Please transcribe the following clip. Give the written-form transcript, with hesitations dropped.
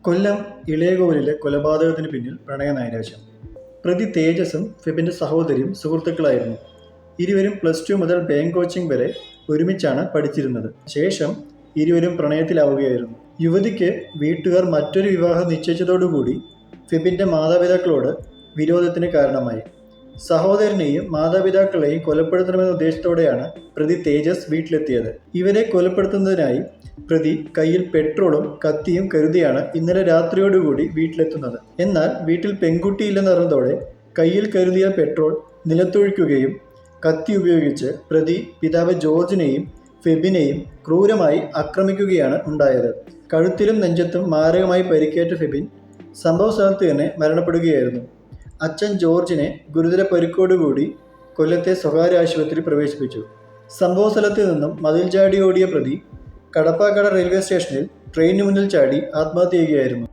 കൊല്ലം ഇളയകോവിലിലെ കൊലപാതകത്തിന് പിന്നിൽ പ്രണയനൈരാശ്യം. പ്രതി തേജസും ഫെബിൻ്റെ സഹോദരിയും സുഹൃത്തുക്കളായിരുന്നു. ഇരുവരും +2 മുതൽ ബാങ്ക് കോച്ചിംഗ് വരെ ഒരുമിച്ചാണ് പഠിച്ചിരുന്നത്. ശേഷം ഇരുവരും പ്രണയത്തിലാവുകയായിരുന്നു. യുവതിക്ക് വീട്ടുകാർ മറ്റൊരു വിവാഹം നിശ്ചയിച്ചതോടുകൂടി ഫെബിൻ്റെ മാതാപിതാക്കളോട് വിരോധത്തിന് കാരണമായി. സഹോദരനെയും മാതാപിതാക്കളെയും കൊലപ്പെടുത്തണമെന്ന ഉദ്ദേശത്തോടെയാണ് പ്രതി തേജസ് വീട്ടിലെത്തിയത്. ഇവരെ കൊലപ്പെടുത്തുന്നതിനായി പ്രതി കയ്യിൽ പെട്രോളും കത്തിയും കരുതിയാണ് ഇന്നലെ രാത്രിയോടുകൂടി വീട്ടിലെത്തുന്നത്. എന്നാൽ വീട്ടിൽ പെൺകുട്ടിയില്ലെന്നറിഞ്ഞതോടെ കയ്യിൽ കരുതിയ പെട്രോൾ നിലത്തൊഴിക്കുകയും കത്തി ഉപയോഗിച്ച് പ്രതി പിതാവ് ജോർജിനെയും ഫെബിനെയും ക്രൂരമായി ആക്രമിക്കുകയാണ് ഉണ്ടായത്. കഴുത്തിലും നെഞ്ചത്തും മാരകമായി പരിക്കേറ്റ ഫെബിൻ സംഭവ സ്ഥലത്ത് തന്നെ മരണപ്പെടുകയായിരുന്നു. അച്ഛൻ ജോർജിനെ ഗുരുതര പരിക്കോടുകൂടി കൊല്ലത്തെ സ്വകാര്യ ആശുപത്രിയിൽ പ്രവേശിപ്പിച്ചു. സംഭവ സ്ഥലത്ത് നിന്നും മതിൽ ചാടി ഓടിയ പ്രതി കടപ്പാക്കട റെയിൽവേ സ്റ്റേഷനിൽ ട്രെയിനിന് മുന്നിൽ ചാടി ആത്മഹത്യ ചെയ്യുകയായിരുന്നു.